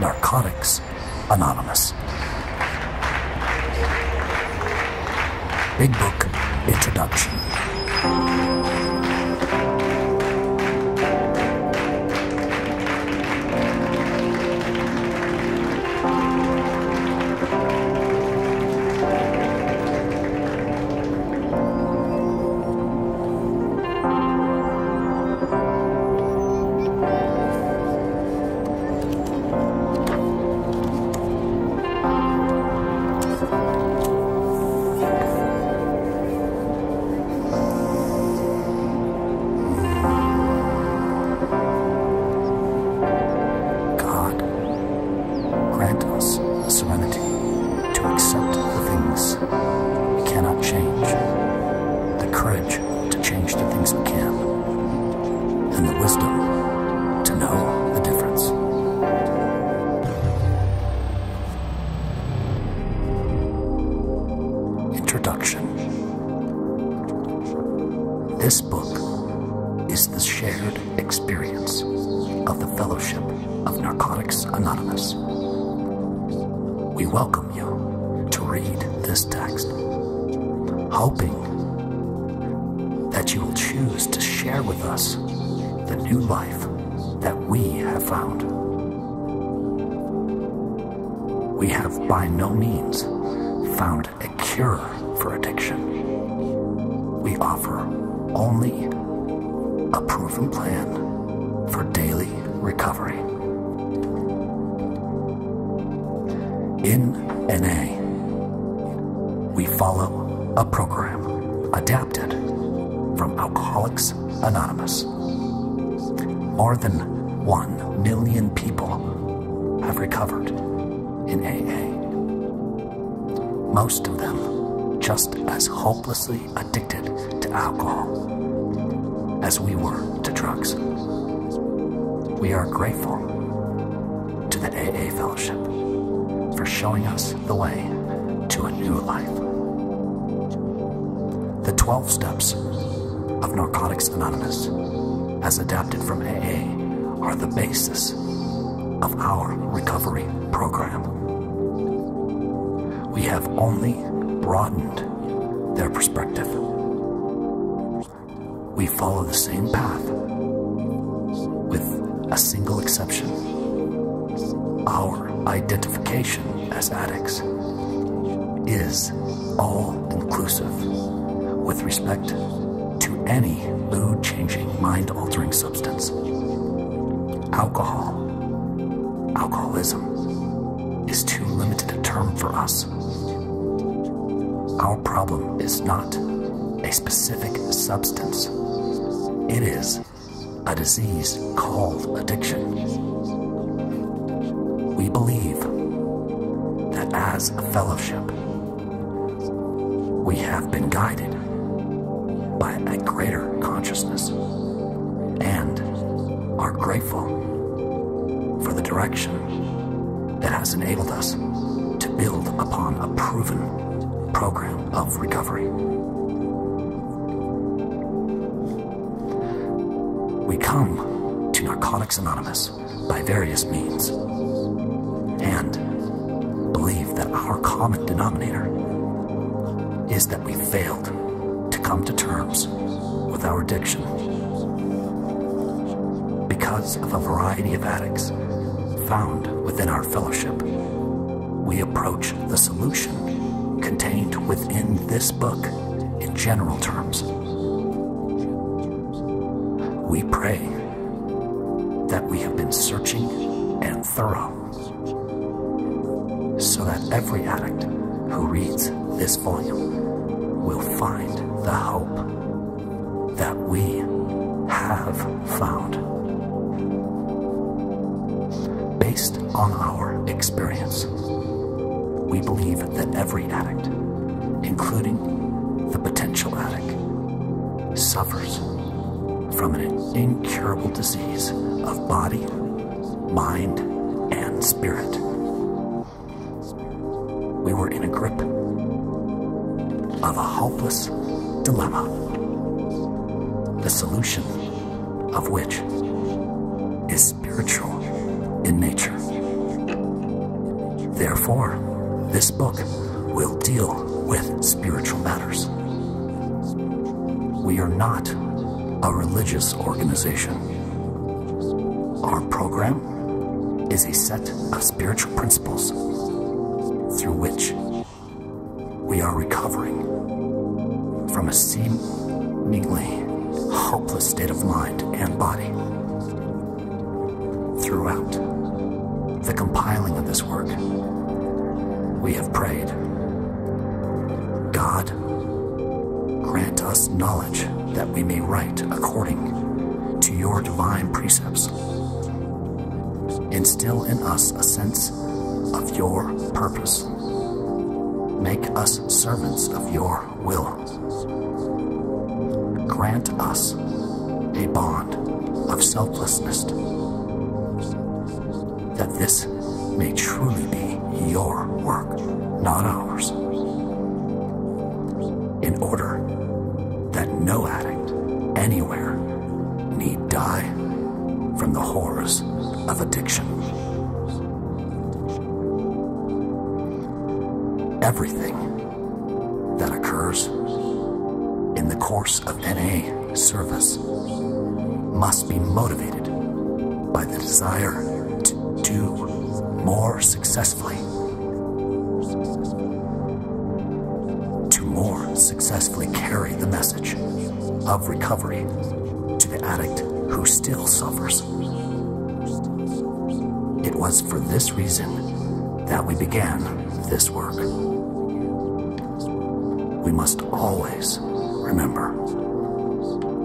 Narcotics Anonymous. Big Book Introduction. Grant us the serenity to accept the things we cannot change, the courage to change the things we can, and the wisdom to know the difference. Introduction. This book is the shared experience of the Fellowship of Narcotics Anonymous. We welcome you to read this text, hoping that you will choose to share with us the new life that we have found. We have by no means found a cure for addiction. We offer only a proven plan for daily recovery. In NA, we follow a program adapted from Alcoholics Anonymous. More than 1 million people have recovered in AA. Most of them just as hopelessly addicted to alcohol as we were to drugs. We are grateful to the AA Fellowship for showing us the way to a new life. The 12 steps of Narcotics Anonymous, as adapted from AA, are the basis of our recovery program. We have only broadened their perspective. We follow the same path with a single exception. Our identification as addicts is all-inclusive with respect to any mood-changing, mind-altering substance. Alcoholism is too limited a term for us. Our problem is not a specific substance. It is a disease called addiction. We believe that as a fellowship, we have been guided by a greater consciousness and are grateful for the direction that has enabled us to build upon a proven program of recovery. We come to Narcotics Anonymous by various means and believe that our common denominator is that we failed to come to terms with our addiction. Because of a variety of addicts found within our fellowship, we approach the solution contained within this book in general terms. We pray that we have been searching and thorough, so that every addict who reads this volume will find the hope that we have found. Based on our experience, we believe that every addict, including the potential addict, suffers from an incurable disease of body, mind, and spirit. We were in a grip of a hopeless dilemma, the solution of which is spiritual in nature. Therefore, this book will deal with spiritual matters. We are not a religious organization. Our program is a set of spiritual principles through which we are recovering from a seemingly hopeless state of mind and body. Throughout the compiling of this work, we have prayed, God, grant us knowledge that we may write according to your divine precepts. Instill in us a sense of your purpose. Make us servants of your will. Grant us a bond of selflessness, that this may truly be your work, not ours, in order that no addict anywhere need die from the horrors of addiction. Everything that occurs in the course of NA service must be motivated by the desire to do more successfully, carry the message of recovery to the addict who still suffers. It was for this reason that we began this work. We must always remember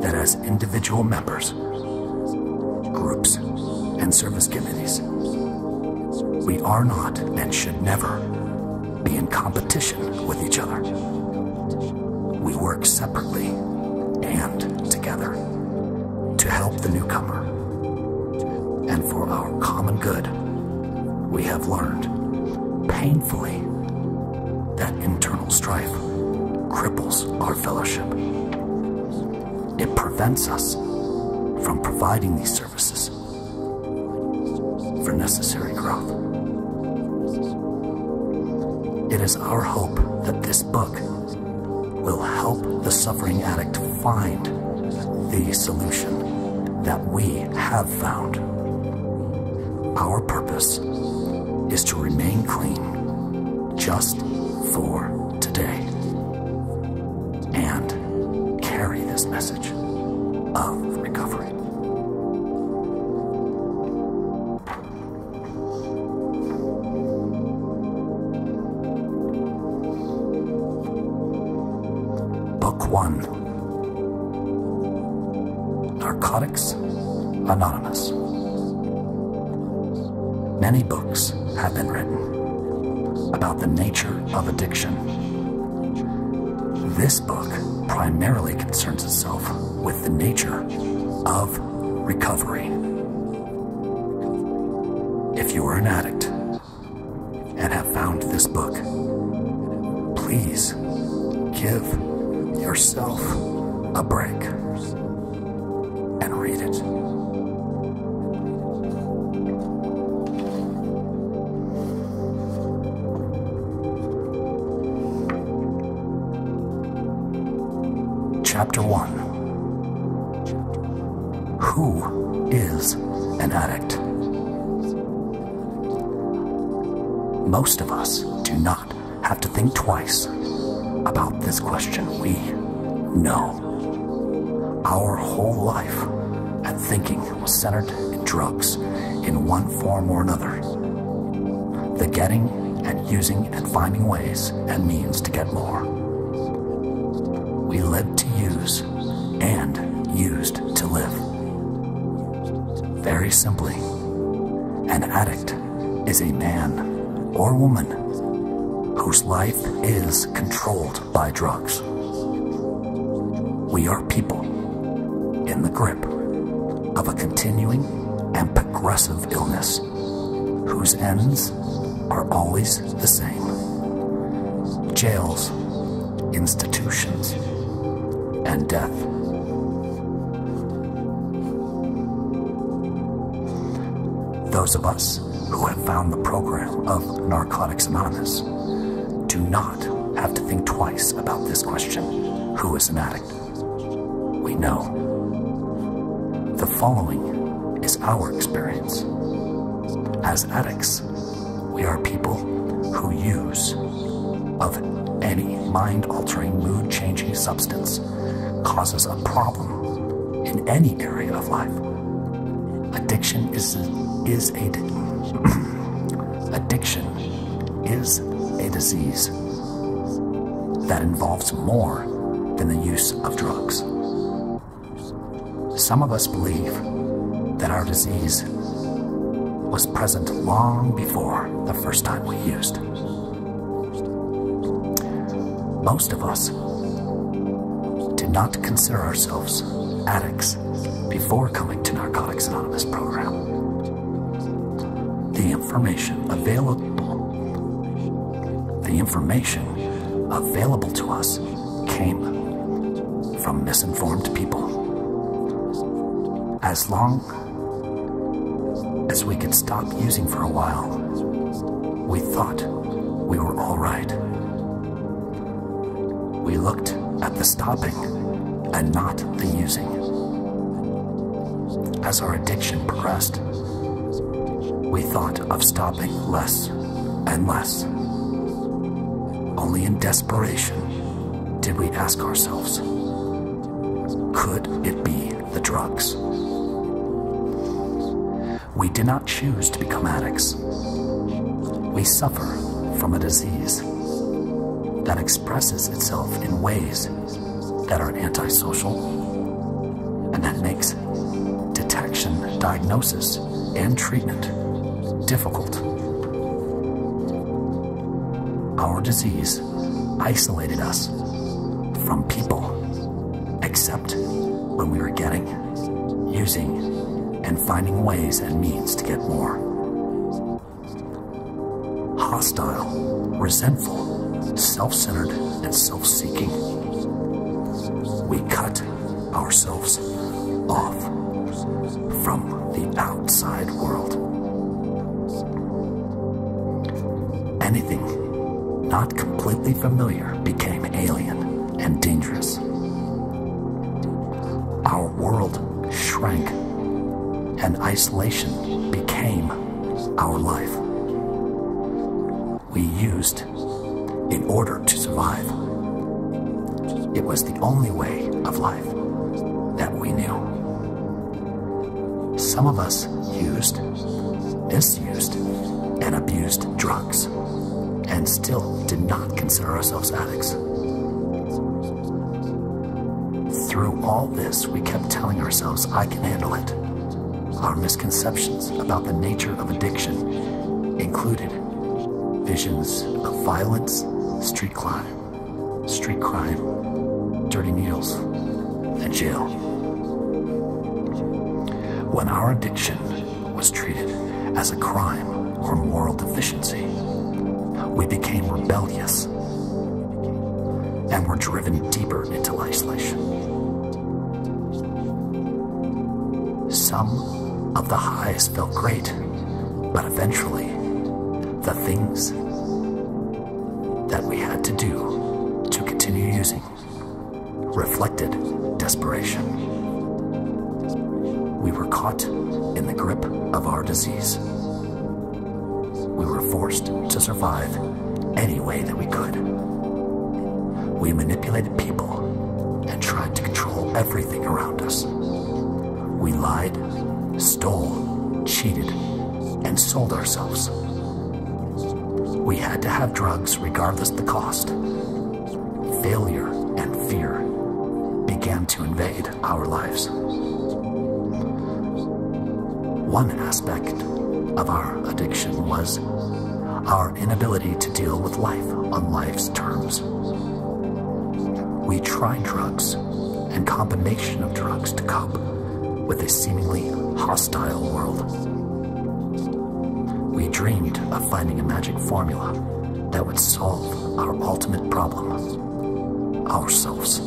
that as individual members, groups, and service committees, we are not and should never be in competition with each other. We work separately and together to help the newcomer. And for our common good, we have learned painfully that internal strife cripples our fellowship. It prevents us from providing these services for necessary growth. It is our hope that this book will help the suffering addict find the solution that we have found. Our purpose is to remain clean just for today and carry this message of recovery. Book 1, Narcotics Anonymous. Many books have been written about the nature of addiction. This book primarily concerns itself with the nature of recovery. If you are an addict and have found this book, please give yourself a break and read it. Chapter 1. Who is an addict? Most of us do not have to think twice about this question. We know. Our whole life and thinking was centered in drugs in one form or another. The getting and using and finding ways and means to get more. We lived to use and used to live. Very simply, an addict is a man or woman whose life is controlled by drugs. We are people in the grip of a continuing and progressive illness whose ends are always the same. Jails, institutions, and death. Those of us who have found the program of Narcotics Anonymous do not have to think twice about this question: who is an addict? We know. The following is our experience. As addicts, we are people who use of any mind-altering, mood-changing substance causes a problem in any area of life. Addiction is addiction is a disease that involves more than the use of drugs. Some of us believe that our disease was present long before the first time we used. Most of us did not consider ourselves addicts before coming to Narcotics Anonymous program. The information available to us came from misinformed people. As long as we could stop using for a while, we thought we were all right. We looked at the stopping and not the using. As our addiction progressed, we thought of stopping less and less. Only in desperation did we ask ourselves, could it be the drugs? We did not choose to become addicts. We suffer from a disease that expresses itself in ways that are antisocial and that makes detection, diagnosis, and treatment difficult. Our disease isolated us from people, except when we were getting, using, and finding ways and means to get more. Hostile, resentful, self-centered, and self-seeking. We cut ourselves off from the outside world. Anything not completely familiar became alien and dangerous. Our world shrank, and isolation became our life. We used in order to survive. It was the only way of life that we knew. Some of us used, misused, and abused drugs, and still did not consider ourselves addicts. Through all this, we kept telling ourselves, I can handle it. Our misconceptions about the nature of addiction included visions of violence, street crime, dirty needles, and jail. When our addiction was treated as a crime or moral deficiency, we became rebellious and were driven deeper into isolation. Some of the highs felt great, but eventually the things that we had to do to continue using reflected desperation. We were caught in the grip of our disease. We were forced to survive any way that we could. We manipulated people and tried to control everything around us. We lied, stole, cheated, and sold ourselves. We had to have drugs regardless of the cost. Failure and fear began to invade our lives. One aspect of our addiction was our inability to deal with life on life's terms. We tried drugs and combination of drugs to cope with a seemingly hostile world. We dreamed of finding a magic formula that would solve our ultimate problem, ourselves.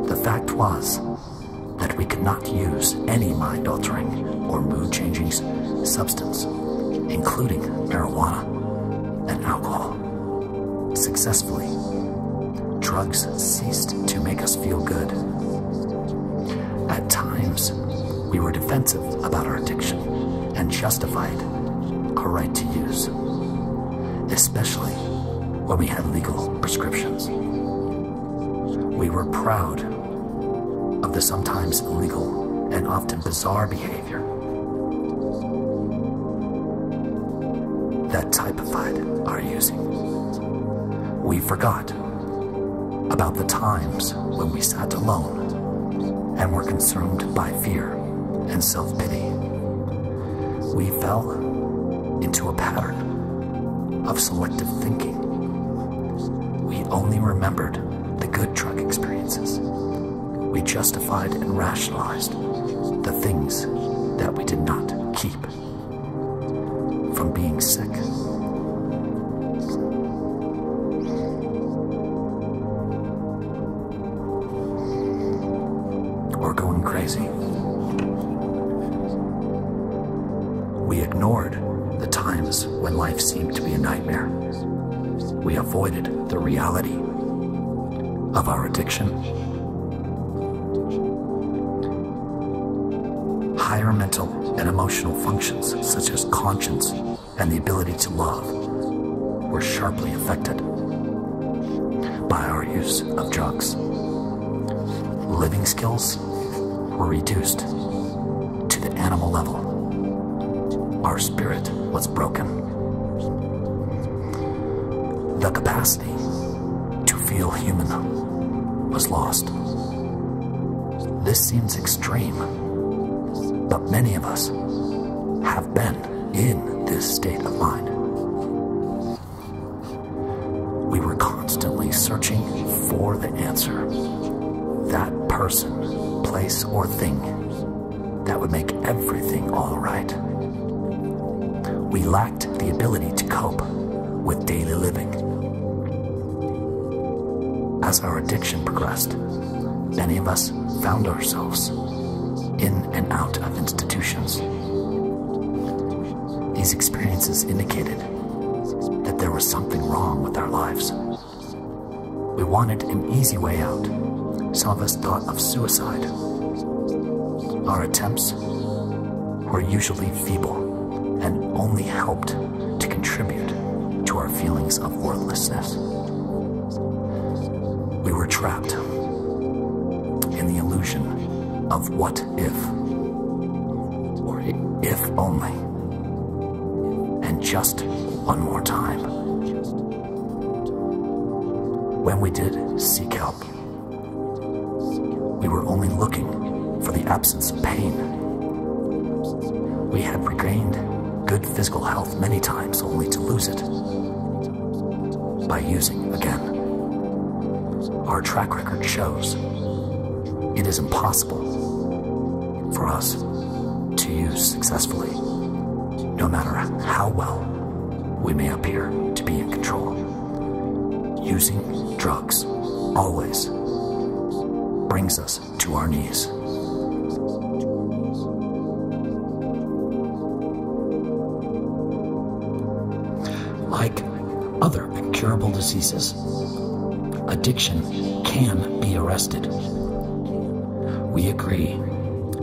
The fact was that we could not use any mind-altering or mood-changing any substance, including marijuana and alcohol. Successfully, drugs ceased to make us feel good. At times, we were defensive about our addiction and justified our right to use, especially when we had legal prescriptions. We were proud of the sometimes illegal and often bizarre behavior that typified our using. We forgot about the times when we sat alone and were consumed by fear and self-pity. We fell into a pattern of selective thinking. We only remembered the good drug experiences. We justified and rationalized the things that we did not keep from being sick. Or going crazy. We ignored the times when life seemed to be a nightmare. We avoided the reality of our addiction. Higher mental and emotional functions, such as conscience and the ability to love, were sharply affected by our use of drugs. Living skills were reduced to the animal level. Our spirit was broken. The capacity to feel human was lost. This seems extreme, but many of us have been in this state of mind. We were constantly searching for the answer, that person, place, or thing that would make everything all right. We lacked the ability to cope with daily living. As our addiction progressed, many of us found ourselves in and out of institutions. These experiences indicated that there was something wrong with our lives. We wanted an easy way out. Some of us thought of suicide. Our attempts were usually feeble and only helped to contribute to our feelings of worthlessness. We were trapped in the illusion of what if, or if only, and just one more time. When we did seek help, we were only looking for the absence of pain. We had regained good physical health many times only to lose it by using again. Our track record shows it is impossible for us to use successfully, no matter how well we may appear to be in control. Using drugs always brings us to our knees. Like other incurable diseases, addiction can be arrested. We agree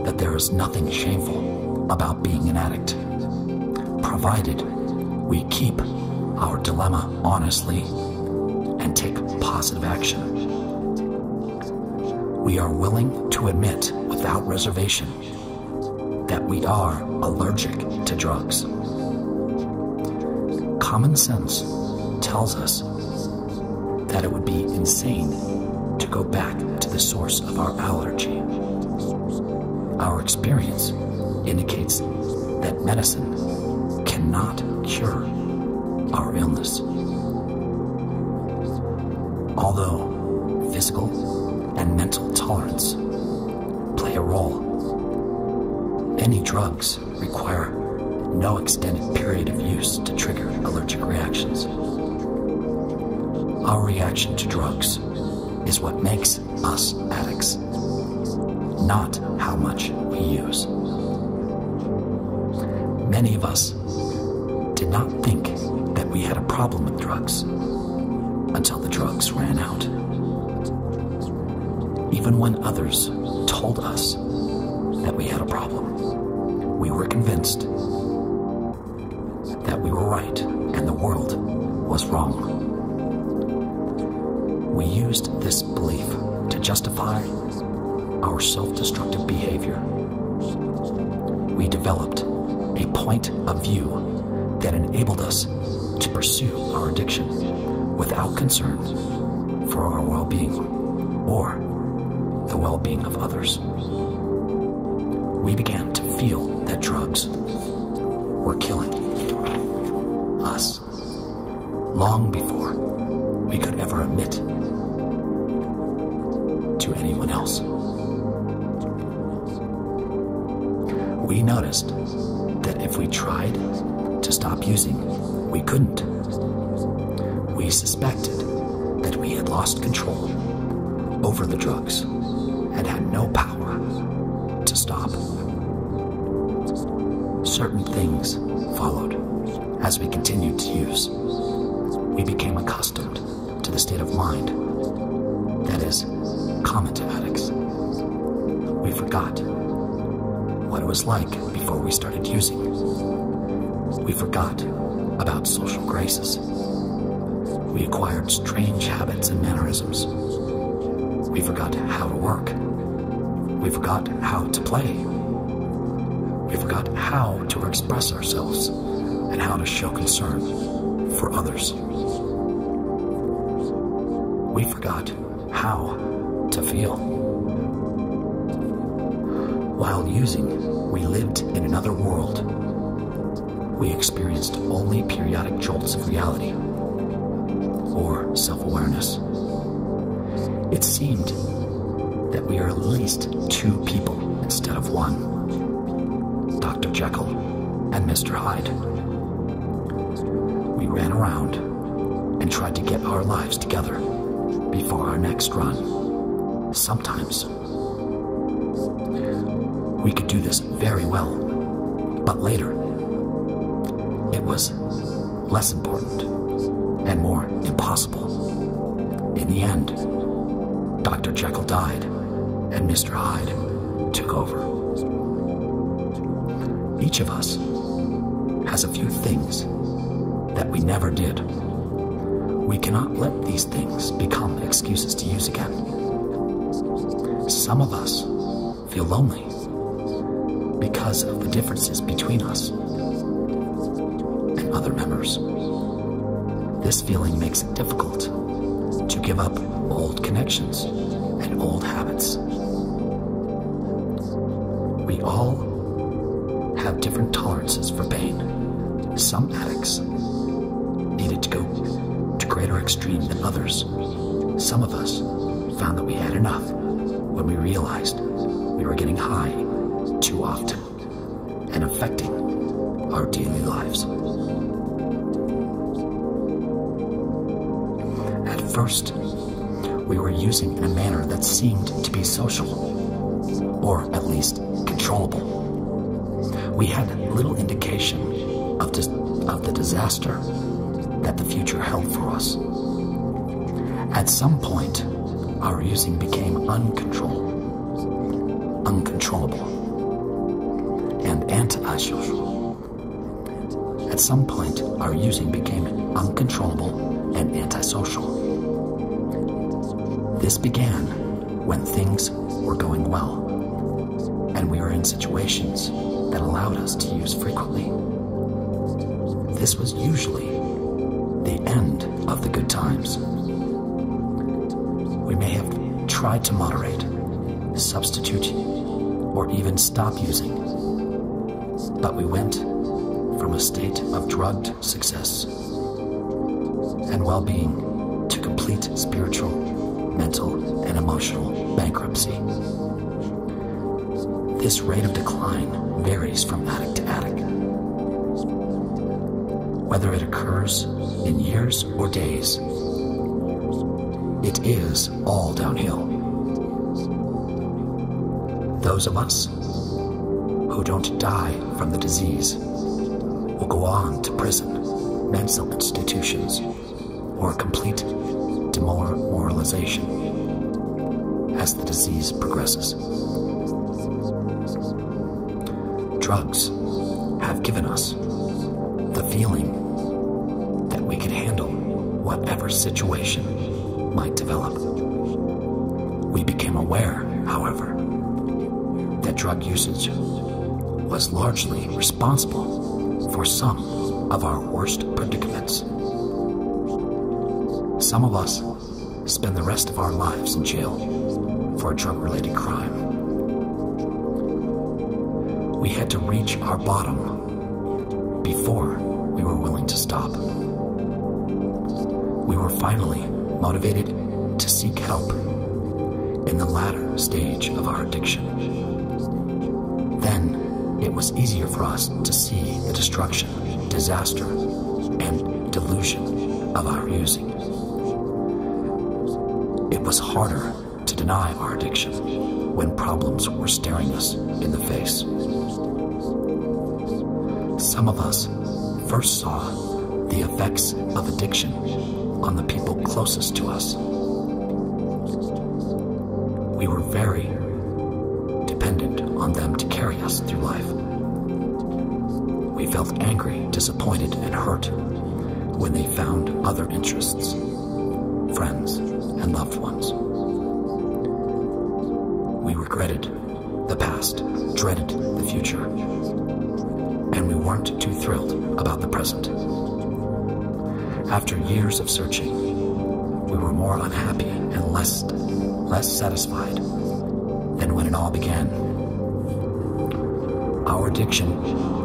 that there is nothing shameful about being an addict, provided we keep our dilemma honestly and take positive action. We are willing to admit without reservation that we are allergic to drugs. Common sense tells us that it would be insane to go back to the source of our allergy. Our experience indicates that medicine cannot cure our illness. Although physical and mental tolerance play a role, any drugs require no extended period of use to trigger allergic reactions. Our reaction to drugs is what makes us addicts, not how much we use. Many of us did not think that we had a problem with drugs until the drugs ran out. Even when others told us that we had a problem, we were convinced that we were right and the world was wrong. We used this belief to justify our self-destructive behavior. We developed a point of view that enabled us to pursue our addiction without concern for our well-being or the well-being of others. We began to feel that drugs were killing us long before we could ever admit to anyone else. We noticed that if we tried to stop using, we couldn't. We suspected that we had lost control over the drugs and had no power to stop. Certain things followed as we continued to use. We became accustomed to the state of mind that is common to addicts. We forgot what it was like before we started using. We forgot about social graces. We acquired strange habits and mannerisms. We forgot how to work. We forgot how to play. We forgot how to express ourselves and how to show concern for others. We forgot how to feel. While using, we lived in another world. We experienced only periodic jolts of reality or self-awareness. It seemed that we are at least two people instead of one, Dr. Jekyll and Mr. Hyde. We ran around and tried to get our lives together before our next run. Sometimes we could do this very well, but later it was less important and more impossible. In the end, Dr. Jekyll died and Mr. Hyde took over. Each of us has a few things that we never did. We cannot let these things become excuses to use again. Some of us feel lonely because of the differences between us and other members. This feeling makes it difficult to give up old connections and old habits. We all have different tolerances for pain. Some addicts needed to go to greater extreme than others. Some of us found that we had enough when we realized we were getting high too often and affecting our daily lives. At first, we were using in a manner that seemed to be social, or at least controllable. We had little indication of the disaster that the future held for us. At some point, our using became uncontrollable, and antisocial. At some point, our using became uncontrollable and antisocial. This began when things were going well, and we were in situations that allowed us to use frequently. This was usually the end of the good times. We may have tried to moderate, substitute, or even stop using, but we went from a state of drugged success and well-being to complete spiritual, mental, and emotional bankruptcy. This rate of decline varies from addict to addict. Whether it occurs in years or days, it is all downhill. Those of us who don't die from the disease will go on to prison, mental institutions, or complete demoralization as the disease progresses. Drugs have given us the feeling that we can handle whatever situation might develop. We became aware, however, that drug usage was largely responsible for some of our worst predicaments. Some of us spend the rest of our lives in jail for a drug-related crime. We had to reach our bottom before we were willing to stop. We were finally motivated to seek help in the latter stage of our addiction. Then it was easier for us to see the destruction, disaster, and delusion of our using. It was harder to deny our addiction when problems were staring us in the face. Some of us first saw the effects of addiction on the people closest to us. We were very dependent on them to carry us through life. We felt angry, disappointed, and hurt when they found other interests, friends, and loved ones. We regretted the past, dreaded the future, and we weren't too thrilled about the present. After years of searching, we were more unhappy and less satisfied than when it all began. Our addiction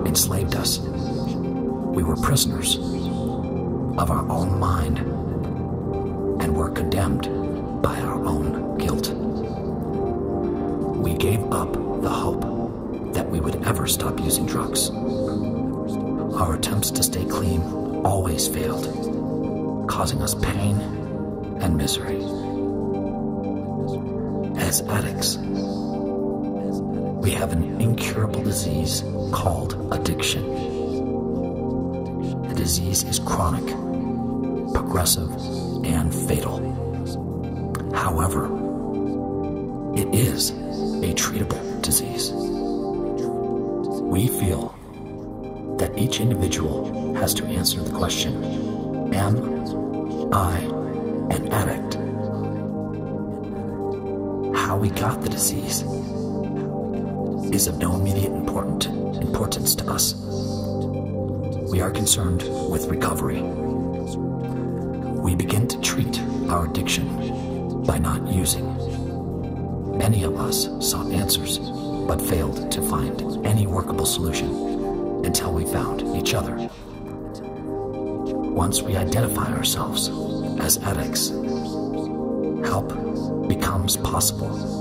enslaved us. We were prisoners of our own mind and were condemned by our own guilt. We gave up the hope that we would ever stop using drugs. Our attempts to stay clean always failed, causing us pain and misery. As addicts, we have an incurable disease called addiction. The disease is chronic, progressive, and fatal. However, it is a treatable disease. We feel that each individual has to answer the question, am I an addict? How we got the disease is of no immediate importance to us. We are concerned with recovery. We begin to treat our addiction by not using. Many of us sought answers, but failed to find any workable solution until we found each other. Once we identify ourselves as addicts, help becomes possible.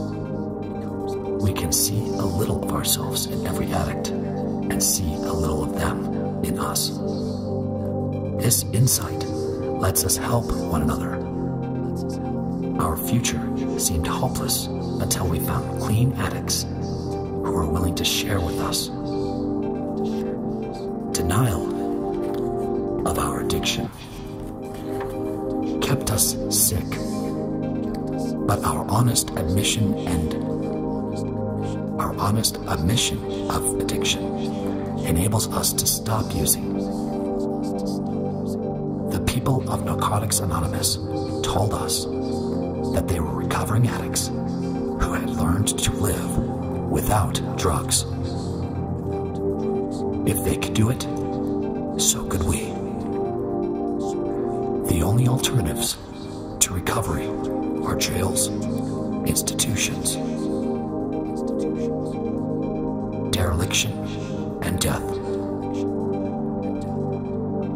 We can see a little of ourselves in every addict and see a little of them in us. This insight lets us help one another. Our future seemed hopeless until we found clean addicts who were willing to share with us. Denial of our addiction kept us sick, but our honest admission of addiction enables us to stop using. The people of Narcotics Anonymous told us that they were recovering addicts who had learned to live without drugs. If they could do it, so could we. The only alternatives to recovery are jails, institutions, dereliction, and death.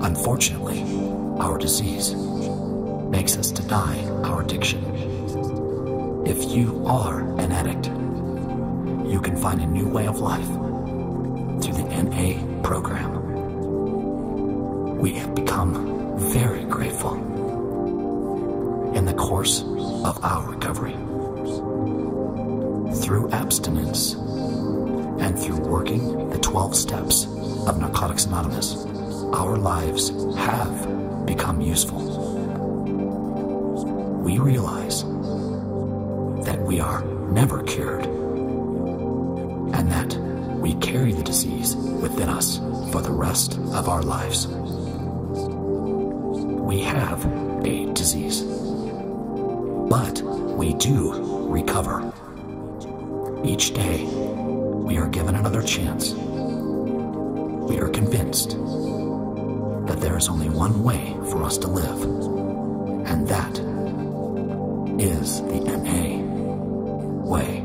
Unfortunately, our disease makes us deny our addiction. If you are an addict, you can find a new way of life through the NA program. We have become very grateful in the course of our recovery. Through abstinence And through working the 12 steps of Narcotics Anonymous, our lives have become useful. We realize that we are never cured, and that we carry the disease within us for the rest of our lives. We have a disease, but we do recover. Each day, we are given another chance. We are convinced that there is only one way for us to live, and that is the NA way.